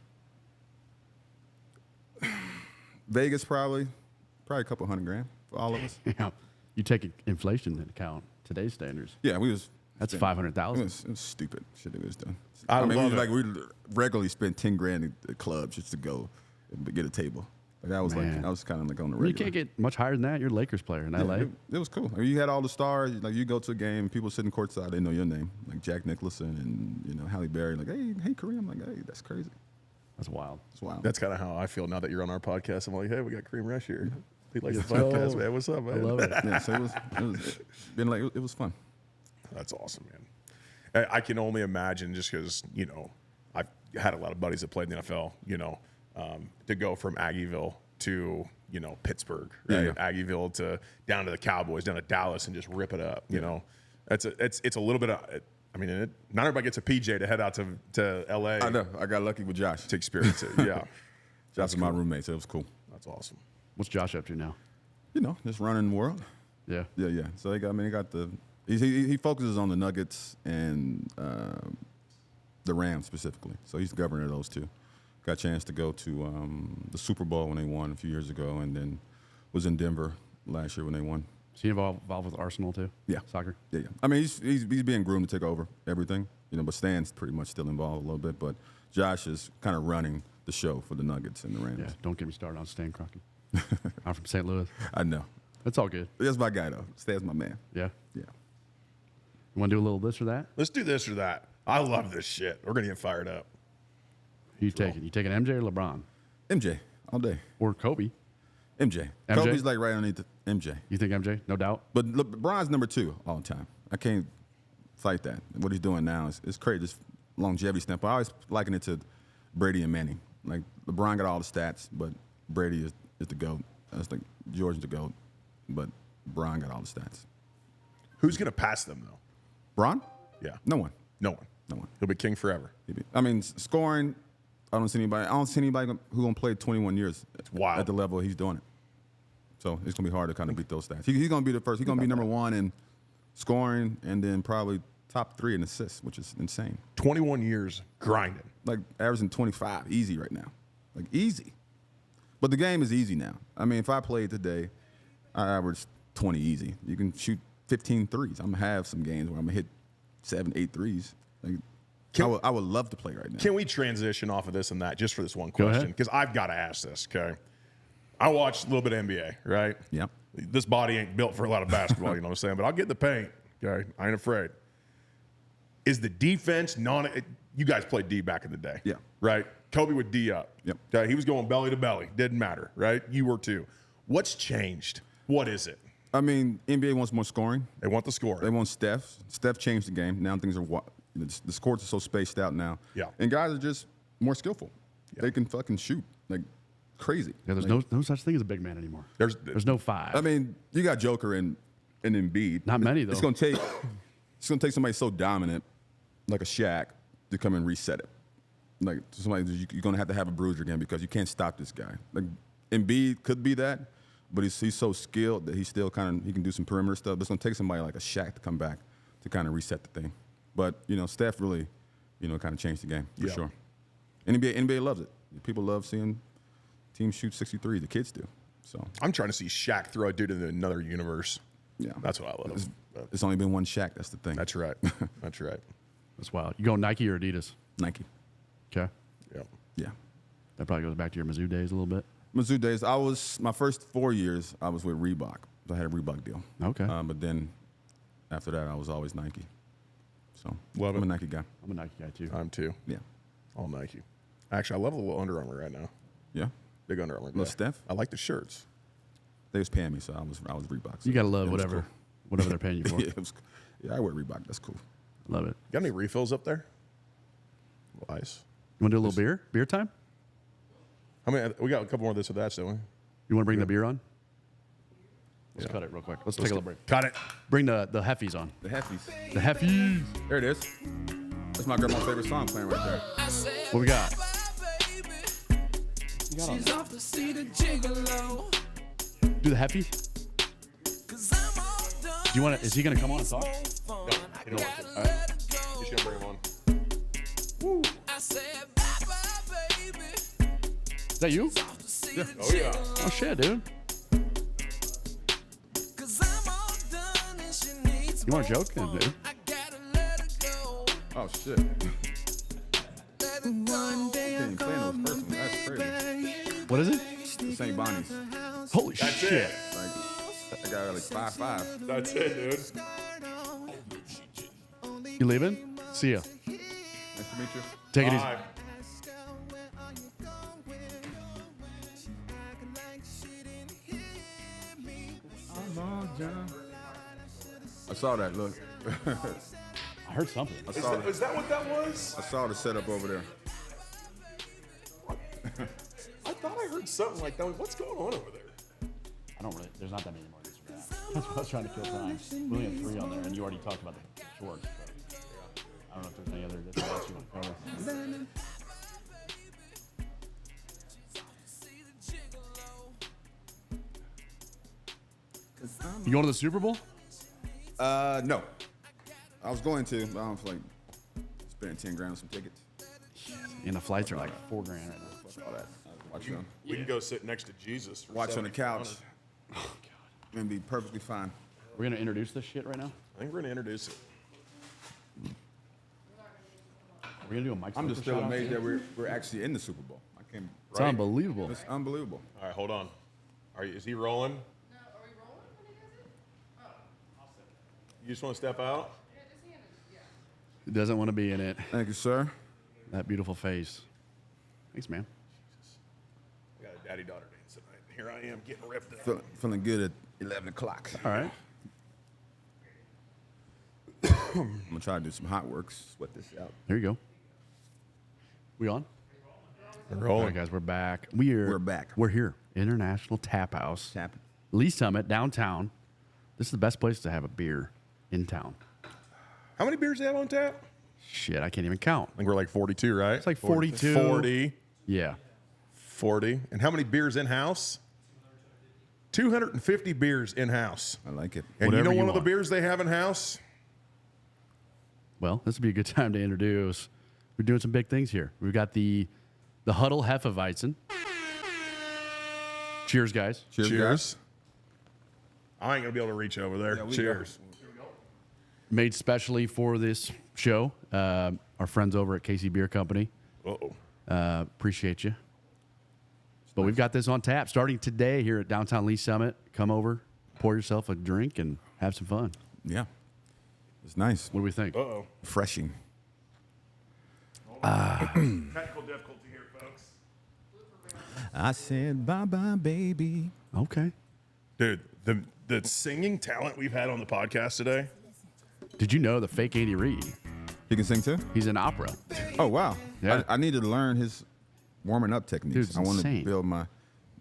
Vegas probably a couple $100,000 for all of us. Yeah. You take inflation into account, today's standards. Yeah, we was. That's It $500,000. was stupid shit that was done. I mean, love it. we regularly spent $10,000 at clubs just to go and get a table. Like that was Man. I was kind of like on the You regular. can't get much higher than that. You're a Lakers player in LA. It was cool. I mean, you had all the stars. Like you go to a game, people sitting courtside, they know your name, like Jack Nicholson and Halle Berry. Like, hey, Kareem. I'm like, hey, that's crazy. That's wild. It's wild. That's kind of how I feel now that you're on our podcast. I'm like, hey, we got Kareem Rush here. He likes the podcast, man. What's up, man? I love it. Yeah, so it was fun. That's awesome, man. I can only imagine just because, I've had a lot of buddies that played in the NFL, to go from Aggieville to, Pittsburgh, right? Yeah. Aggieville to down to the Cowboys, down to Dallas and just rip it up, It's a little bit of, not everybody gets a PJ to head out to LA I know. I got lucky with Josh. to experience it. Yeah. Josh was my roommate, so it was cool. That's awesome. What's Josh up to now? Just running the world. Yeah. Yeah. So he got he focuses on the Nuggets and the Rams specifically. So he's the governor of those two. Got a chance to go to the Super Bowl when they won a few years ago, and then was in Denver last year when they won. Is he involved with Arsenal too? Yeah. Soccer? Yeah. I mean, he's being groomed to take over everything, but Stan's pretty much still involved a little bit. But Josh is kind of running the show for the Nuggets and the Rams. Yeah. Don't get me started on Stan Kroenke. I'm from St. Louis. I know. That's all good. That's my guy, though. Stan's my man. Yeah. Yeah. You want to do a little this or that? Let's do this or that. I love this shit. We're going to get fired up. Who you taking? You taking MJ or LeBron? MJ, all day. Or Kobe? MJ. MJ? Kobe's like right underneath MJ. You think MJ? No doubt. But LeBron's number 2 all the time. I can't fight that. What he's doing now is crazy. This longevity standpoint. I always liken it to Brady and Manning. Like LeBron got all the stats, but Brady is the GOAT. That's like George's the GOAT, but Bron got all the stats. Who's going to pass them, though? Bron? Yeah. No one. No one. No one. He'll be king forever. I mean, scoring, I don't see anybody who's going to play 21 years wild. at the level he's doing it. So it's going to be hard to kind of beat those stats. He's going to be the first. He's going to be number 1 in scoring, and then probably top 3 in assists, which is insane. 21 years grinding. Like averaging 25, easy right now. Like easy. But the game is easy now. I mean, if I played today, I average 20 easy. You can shoot 15 threes. I'm going to have some games where I'm going to hit 7, 8 threes. Like, I would love to play right now. Can we transition off of this and that just for this one Go question? ahead. Because I've got to ask this, okay? I watched a little bit of NBA, right? Yep. This body ain't built for a lot of basketball, you know what I'm saying? But I'll get in the paint, okay? I ain't afraid. Is the defense you guys played D back in the day. Yeah. Right? Kobe would D up. Yep. Okay, he was going belly to belly. Didn't matter, right? You were too. What's changed? What is it? I mean, NBA wants more scoring. They want the score. They want Steph. Steph changed the game. Now things are the courts are so spaced out now. Yeah. And guys are just more skillful. Yeah. They can fucking shoot like crazy. Yeah, there's Like, no such thing as a big man anymore. There's no 5. I mean, you got Joker and Embiid. Not many, though. It's gonna take somebody so dominant like a Shaq to come and reset it. Like somebody you're gonna have to have a bruiser again because you can't stop this guy. Like Embiid could be that, but he's so skilled that he still he can do some perimeter stuff. But it's gonna take somebody like a Shaq to come back to kind of reset the thing. But Steph really, kind of changed the game for sure. NBA loves it. People love seeing teams shoot 63. The kids do. So I'm trying to see Shaq throw a dude into another universe. yeah, That's what I love. It's only been one Shaq. That's the thing. That's right. That's right. That's wild. You go Nike or Adidas? Nike. Okay. Yeah. Yeah. That probably goes back to your Mizzou days a little bit. Mizzou days. My first 4 years, I was with Reebok. I had a Reebok deal. Okay. But then after that, I was always Nike. So Love I'm it. a Nike guy. I'm a Nike guy too. I'm too. Yeah. All Nike. Actually, I love the little Under Armour right now. Yeah. Big Under Armour. Little guy. Steph? I like the shirts. They was paying me, so I was Reebok. So You gotta love it was whatever cool. they're paying you for. I wear Reebok. That's cool. Love it. Got any refills up there? Ice. You want to do a little beer? Beer time? I mean, we got a couple more of this or that, don't we? You want to bring the beer on? Let's cut it real quick. Let's take a little break. Cut it. Bring the heffies on. The Heffies. The heffies. There it is. That's my grandma's favorite song playing right there. What we got? She's off to see the gigolo. Do the heffies? Do you want to? Is he gonna come on and talk? No, you don't want to. All right. Just gonna bring him on. I said, bye-bye, baby. Is that you? Off to see the Oh yeah. Oh shit, dude. Cause I'm all done and she needs You want to more joke, fun. dude? I gotta let her go. Oh shit. Let her one day Can't even play those personally. That's crazy. What is it? The St. Bonnie's. Holy That's shit! it. Like I got like 5'5". That's it, dude. You leaving? See ya. Nice to meet you. Take it easy. Bye. I saw that. Look. I heard something. I saw Is that what that was? I saw the setup over there. I thought I heard something like that. What's going on over there? I don't really. There's not that many more on Instagram. That's why I was trying to kill time. We only have 3 on there, and you already talked about the shorts. But I don't know if there's any other else you want to cover. You going to the Super Bowl? No. I was going to, but I don't feel like spending 10 grand on some tickets. And the flights are like $4 grand right now. Fuck all that. Watch on. We can go sit next to Jesus. For Watch on the couch. 7,500. Oh god. And be perfectly fine. We're gonna introduce this shit right now. I think we're gonna introduce it. We're gonna do a mic. I'm just still amazed that we're actually in the Super Bowl. I can't. It's unbelievable. It's unbelievable. All right, hold on. Is he rolling? No, are we rolling when he does it? Oh, I'll sit. You just want to step out? Yeah, just hand it. Yeah. He doesn't want to be in it. Thank you, sir. That beautiful face. Thanks, man. I got a daddy-daughter dance tonight. Here I am getting ripped up. Feeling good at 11 o'clock. All right. I'm gonna try to do some hot works. Sweat this out. There you go. We on? We're All rolling. right, guys, we're back. We're back. We're here. International Tap House. Tapping. Lee Summit, downtown. This is the best place to have a beer in town. How many beers do you have on tap? Shit, I can't even count. I think we're like 42, right? It's like 42. 40. Yeah. 40. And how many beers in-house? 250 beers in house. I like it. And Whatever you know you one of the want. beers they have in house? Well, this would be a good time to introduce. We're doing some big things here. We've got the Huddle Hefeweizen. Cheers, guys. Cheers, guys. I ain't gonna be able to reach over there. we Cheers. Made specially for this show. Our friends over at Casey Beer Company. Uh-oh. Appreciate you. But we've got this on tap starting today here at Downtown Lee Summit. Come over, pour yourself a drink, and have some fun. Yeah. It's nice. What do we think? Uh-oh. Refreshing. Technical difficulty here, folks. I said bye-bye, baby. Okay. Dude, the singing talent we've had on the podcast today. Did you know the fake Andy Reid? He can sing too? He's in opera. Oh, wow. Yeah. I need to learn his warming up techniques. Dude, it's I want to insane. build my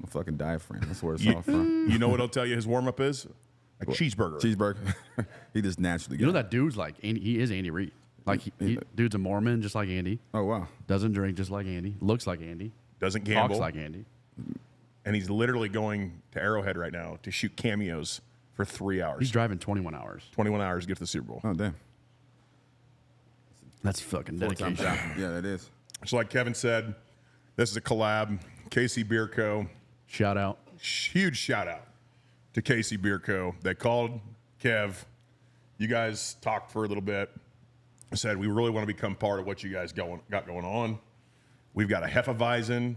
fucking diaphragm. That's where it's all from. You know what I'll tell you his warm-up is? A cheeseburger. Cheeseburger. He just naturally You know got it. that dude's like Andy, he is Andy Reid. Like dude's a Mormon just like Andy. Oh, wow. Doesn't drink just like Andy. Looks like Andy. Doesn't Talks gamble. like Andy. And he's literally going to Arrowhead right now to shoot cameos for 3 hours. He's driving 21 hours. 21 hours to get to the Super Bowl. Oh, damn. That's fucking Full-time dedication. job. Yeah, that is. So like Kevin said, this is a collab. Casey Beer Co. Shout out. Huge shout out to Casey Beer Co. They called Kev. You guys talked for a little bit. Said we really want to become part of what you guys got going on. We've got a Hefeweizen.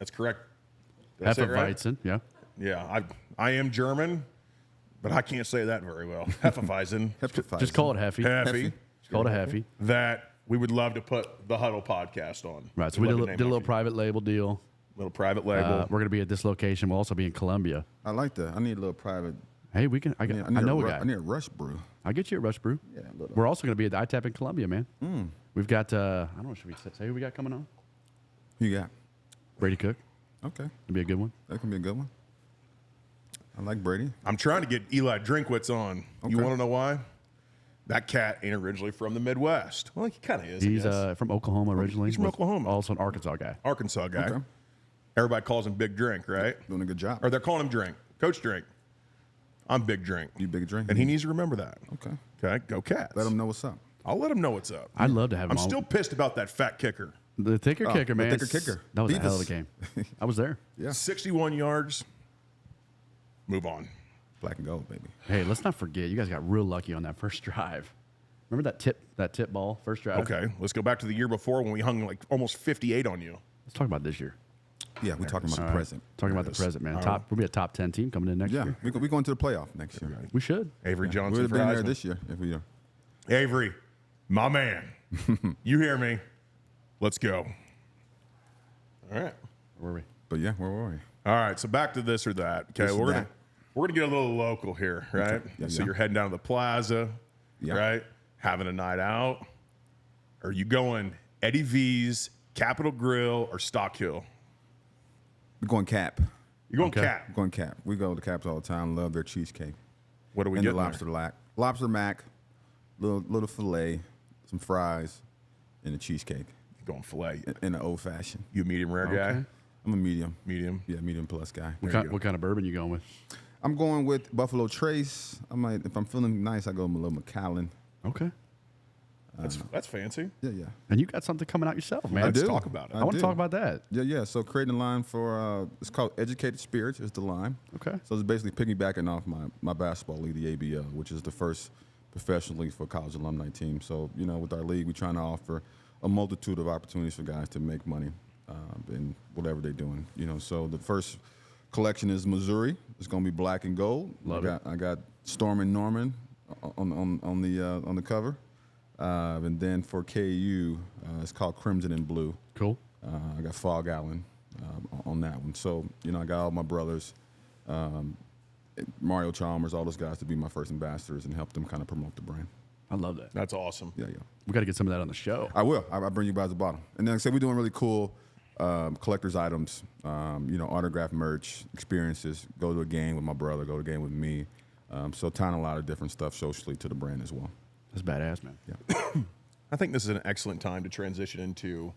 That's correct. Did I say it right? Hefeweizen. Yeah. Yeah, I am German, but I can't say that very well. Hefeweizen. Just call it Heffy. Heavy. Just call it Heffy. That we would love to put the Huddle podcast on. Right. So we We'd did love a to did a name little it. private label deal. Little private label. We're going to be at this location. We'll also be in Columbia. I like that. I need a little private. Hey, we can. I know a guy. I need a Rush brew. I'll get you a Rush Brew. Yeah, a little. We're also going to be at the ITAP in Columbia, man. We've got, I don't know, should we say who we got coming on? Who you got? Brady Cook. Okay. It'll be a good one. That can be a good one. I like Brady. I'm trying to get Eli Drinkwitz on. You Okay. want to know why? That cat ain't originally from the Midwest. Well, he kind of is. I He's guess. from Oklahoma originally. He's from Was Oklahoma. Also an Arkansas guy. Arkansas guy. Okay. Everybody calls him Big Drink, right? Doing a good job. Or they're calling him Drink. Coach Drink. I'm Big Drink. You big drink. And he needs to remember that. Okay. Okay, go Cats. Let him know what's up. I'll let him know what's up. I'd love to have him I'm on. still pissed about that fat kicker. The thicker kicker, the man. thicker kicker. That was a Beavis. hell of a game. I was there. Yeah. 61 yards. Move on. Black and gold, baby. Hey, let's not forget, you guys got real lucky on that first drive. Remember that tip ball first drive? Okay, let's go back to the year before when we hung like almost 58 on you. Let's talk about this year. Yeah, we're talking about the present. Talking about the present, man. We'll be a top 10 team coming in next Yeah, year. we're going to the playoff next year. We should. Avery We Johnson would have for been there Heisman. this year if we are. Avery, my man. You hear me? Let's go. All right. Where were we? But yeah, where were we? All right, so back to this or that. Okay, This or we're that. gonna get a little local here, right? Yeah, so yeah. you're heading down to the plaza, Yeah. right? Having a night out. Are you going Eddie V's, Capitol Grill, or Stock Hill? We're going Cap. You're going Okay. Cap. We're going Cap. We go to Caps all the time. Love their cheesecake. What do we And get? the lobster mac, little fillet, some fries, and a cheesecake. Going filet. And an old fashioned. You a medium rare guy? Okay. I'm a medium. Medium. Yeah, medium plus guy. What you kind, go. what kind of bourbon you going with? I'm going with Buffalo Trace. I might, if I'm feeling nice, I go with a little Macallan. Okay. That's fancy. Yeah, yeah. And you got something coming out yourself, man. Let's do. talk about it. I want do. to talk about that. Yeah, yeah. So creating a line for it's called Educated Spirits is the line. Okay. So it's basically piggybacking off my basketball league, the ABL, which is the first professional league for college alumni team. So with our league, we're trying to offer a multitude of opportunities for guys to make money in whatever they're doing. So the first collection is Missouri. It's going to be black and gold. I got Storm and Norman on the cover. And then for KU, it's called Crimson and Blue. Cool. I got Fog Allen on that one. So, I got all my brothers, Mario Chalmers, all those guys to be my first ambassadors and help them kind of promote the brand. I love that. That's awesome. Yeah, yeah. We got to get some of that on the show. I will. I'll bring you guys a bottle. And then, like I said, we're doing really cool collector's items, autograph merch, experiences, go to a game with my brother, go to a game with me. So tying a lot of different stuff socially to the brand as well. That's badass, man. Yeah. I think this is an excellent time to transition into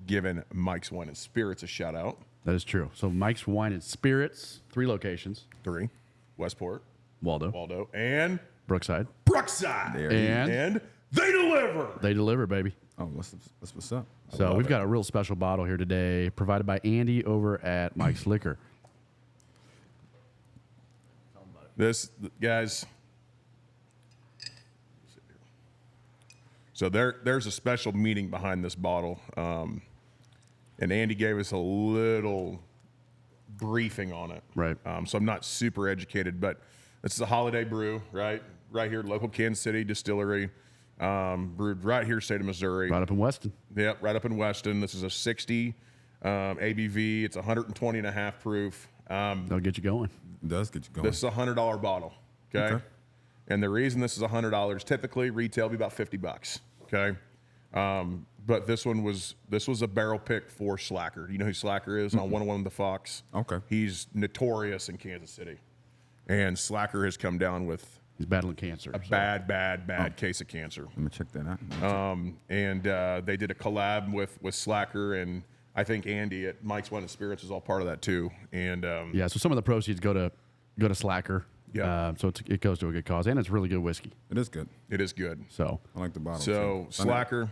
giving Mike's Wine and Spirits a shout out. That is true. So Mike's Wine and Spirits, 3 locations. 3, Westport, Waldo. and Brookside. Brookside. There And they deliver. they deliver, baby. Oh, what's up? So we've got a real special bottle here today, provided by Andy over at Mike's Liquor. This, guys. So there's a special meaning behind this bottle, and Andy gave us a little briefing on it. Right. So I'm not super educated, but this is a holiday brew, right? Right here, local Kansas City distillery, brewed right here, state of Missouri. Right up in Weston. Yep, right up in Weston. This is a 60 ABV. It's 120.5 proof. That'll get you going. It does get you going. This is a $100 bottle, okay? And the reason this is $100, typically retail be about $50, okay? But this was a barrel pick for Slacker. Do you know who Slacker is on 101 The Fox? Okay. He's notorious in Kansas City. And Slacker has come down with He's battling cancer. a bad case of cancer. Let me check that out. And they did a collab with Slacker, and I think Andy at Mike's Wine and Spirits is all part of that too. And Yeah, so some of the proceeds go to Slacker. Yeah. So it goes to a good cause, and it's really good whiskey. It is good. it is good. So I like the bottle. So too. Slacker,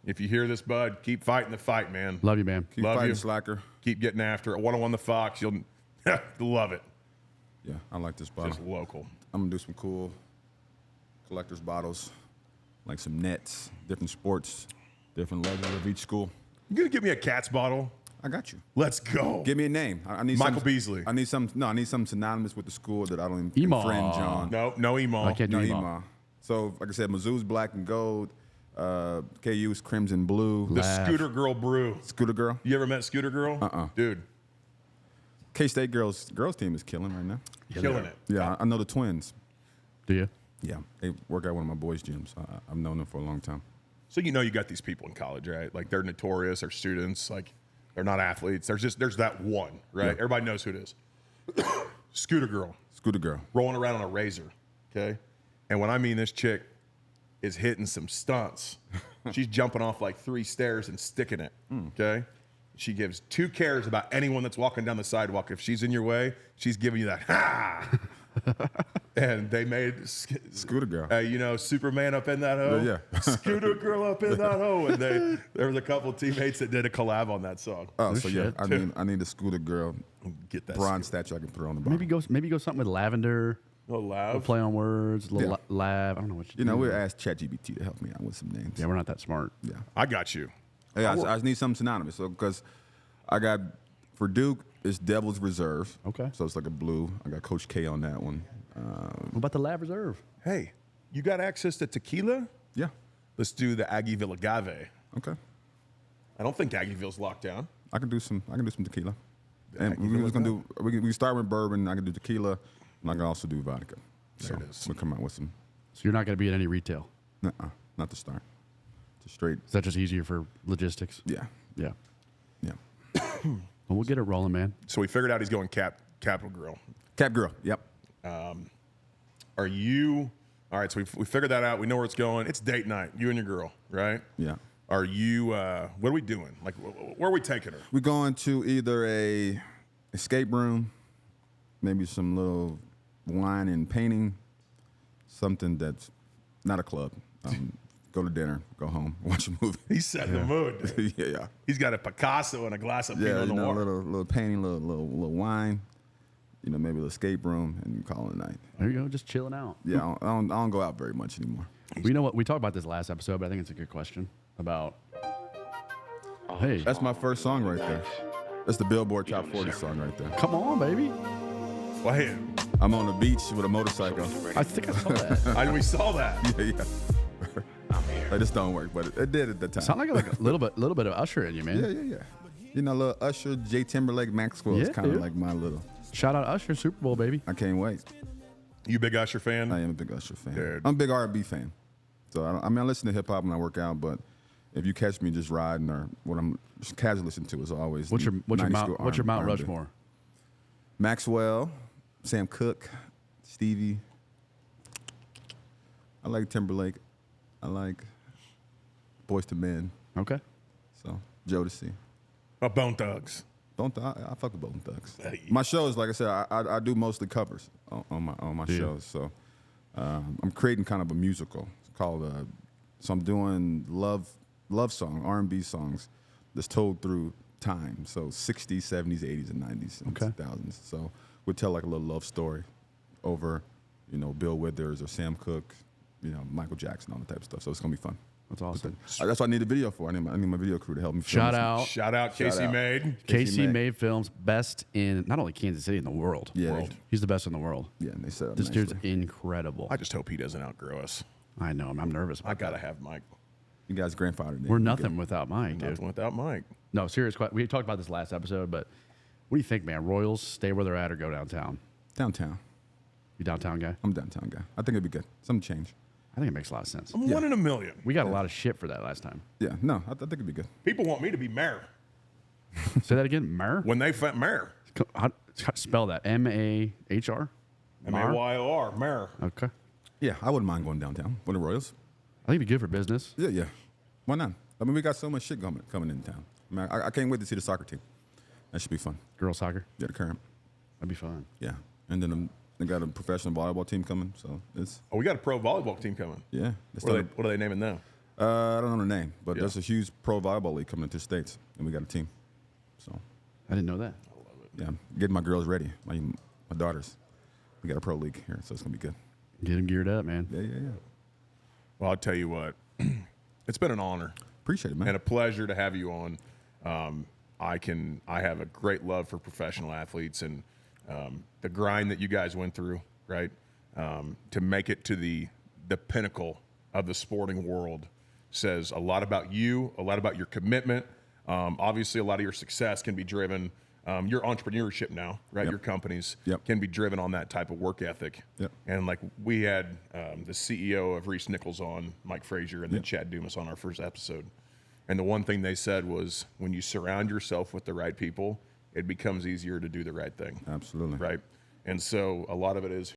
if you hear this, bud, keep fighting the fight, man. love you, man. Keep love fighting, you. Slacker. Keep getting after it. 101 The Fox, you'll love it. Yeah, I like this bottle. Just local. I'm gonna do some cool collector's bottles, like some nets, different sports, different logos of each school. You gonna give me a Cat's bottle? I got you. Let's go. Give me a name. I need Michael something- Beasley. I need some. No, I need something synonymous with the school that I don't Emaw. infringe on. No emo. I can't do No, Emaw. Emaw. So, like I said, Mizzou's black and gold. KU's crimson blue. The Laugh. Scooter Girl Brew. Scooter Girl. You ever met Scooter Girl? Dude, K-State girls team is killing right now. killing it. Yeah, I know the twins. Do you? Yeah, they work at one of my boys' gyms. I've known them for a long time. So you know you got these people in college, right? Like they're notorious, they're students, like they're not athletes. There's that one, right? Yeah. Everybody knows who it is. Scooter Girl. Scooter Girl. Rolling around on a razor, okay? And when I mean this chick is hitting some stunts, she's jumping off like 3 stairs and sticking it, okay? She gives 2 cares about anyone that's walking down the sidewalk. If she's in your way, she's giving you that, ha! And they made Scooter Girl. Superman up in that hoe. Yeah. Scooter Girl up in that hoe. And there was a couple of teammates that did a collab on that song. Oh, so yeah, shit. I need a Scooter Girl Get that bronze statue I can put her on the bottom. Maybe go something with lavender. Oh, We'll loud. play on words. A little Yeah. lav. I don't know what you You know, do. we'll ask ChatGPT to help me out with some names. Yeah, we're not that smart. Yeah. I got you. Hey, I just need something synonymous. So, because I got, for Duke, it's Devil's Reserve. Okay. So it's like a blue. I got Coach K on that one. What about the Lab Reserve? Hey, you got access to tequila? Yeah. Let's do the Aggieville Agave. Okay. I don't think Aggieville's locked down. I can do some tequila. And Aggieville we're just gonna Agave. do. We can start with bourbon. I can do tequila, and I can also do vodka. There So it is. we'll come out with some. So you're not going to be at any retail. Not to start. Just straight. Is that just easier for logistics? Yeah. Yeah. Yeah. Well, we'll get it rolling, man. So we figured out he's going Capital Grill. Cap Girl. Yep. Are you all right? So we figured that out. We know where it's going. It's date night. You and your girl, right? Yeah. Are you? What are we doing? Like, where are we taking her? We're going to either a escape room, maybe some little wine and painting, something that's not a club. Go to dinner, go home, watch a movie. He's setting the mood. Dude. yeah. He's got a Picasso and a glass of Yeah, Pinot Noir. little painting, little wine, maybe a little escape room, and call it a night. There you go, just chilling out. Yeah, I don't go out very much anymore. We know what we talked about this last episode, but I think it's a good question about. Hey, That's my first song right there. That's the Billboard Top 40 song right there. come on, baby. Well, hey, I'm on the beach with a motorcycle. I think I saw that. we saw that. yeah. Like, this don't work, but it did at the time. Sound like a little bit of Usher in you, man. Yeah. Little Usher, J Timberlake, Maxwell is Yeah, kind of dude. like my little. Shout out Usher, Super Bowl, baby. I can't wait. You a big Usher fan? I am a big Usher fan. Dude. I'm a big R&B fan. So I listen to hip hop when I work out, but if you catch me just riding or what I'm just casually listening to is always What's your 90s Mount school What's your Mount R&B. Rushmore? Maxwell, Sam Cooke, Stevie. I like Timberlake. I like Boyz II Men. Okay. So Jodeci. Bone Thugs. I fuck with Bone Thugs. My shows, like I said, I do mostly covers on my shows. So I'm creating kind of a musical. It's called so I'm doing love song, R&B songs that's told through time. So 60s, 70s, 80s, and 90s, and 2000s. So we tell like a little love story over, Bill Withers or Sam Cooke, Michael Jackson, all that type of stuff. So it's gonna be fun. That's awesome. That's what I need a video for. I need my video crew to help me. Shout out. Shout out Casey Made. Casey Made Films, best in not only Kansas City, in the world. Yeah. He's the best in the world. Yeah, and they said This dude's incredible. I just hope he doesn't outgrow us. I know. I'm nervous about I gotta have Mike. You guys grandfathered in. We're nothing without Mike, dude. Nothing without Mike. No, serious. We talked about this last episode, but what do you think, man? Royals stay where they're at or go downtown? Downtown. You downtown guy? I'm a downtown guy. I think it'd be good. Something change. I think it makes a lot of sense. I'm 1 in a million. We got a lot of shit for that last time. Yeah, no, I think it'd be good. People want me to be mayor. Say that again, Mayor? When they mayor. How spell that? M-A-H-R? M-A-Y-O-R, mayor. Okay. Yeah, I wouldn't mind going downtown with the Royals. I think it'd be good for business. Yeah. Why not? I mean, we got so much shit coming in town. I mean, I can't wait to see the soccer team. That should be fun. Girls soccer? Yeah, the current. That'd be fun. Yeah, and then they got a professional volleyball team coming. So it's Oh, we got a pro volleyball team coming. yeah. What are they naming now? I don't know the name, but there's a huge pro volleyball league coming into the States, and we got a team. So I didn't know that. yeah, I'm getting my girls ready, my daughters. We got a pro league here, so it's gonna be good. Get them geared up, man. Yeah. Well, I'll tell you what. It's been an honor Appreciate it, man. and a pleasure to have you on. I have a great love for professional athletes and the grind that you guys went through, right? To make it to the pinnacle of the sporting world says a lot about you, a lot about your commitment. Obviously, a lot of your success can be driven. Your entrepreneurship now, right? Yep. Your companies Yep. can be driven on that type of work ethic. Yep. And like we had the CEO of Reese Nichols on, Mike Frazier, and then Chad Dumas on our first episode. And the one thing they said was when you surround yourself with the right people, it becomes easier to do the right thing. Absolutely. Right. And so a lot of it is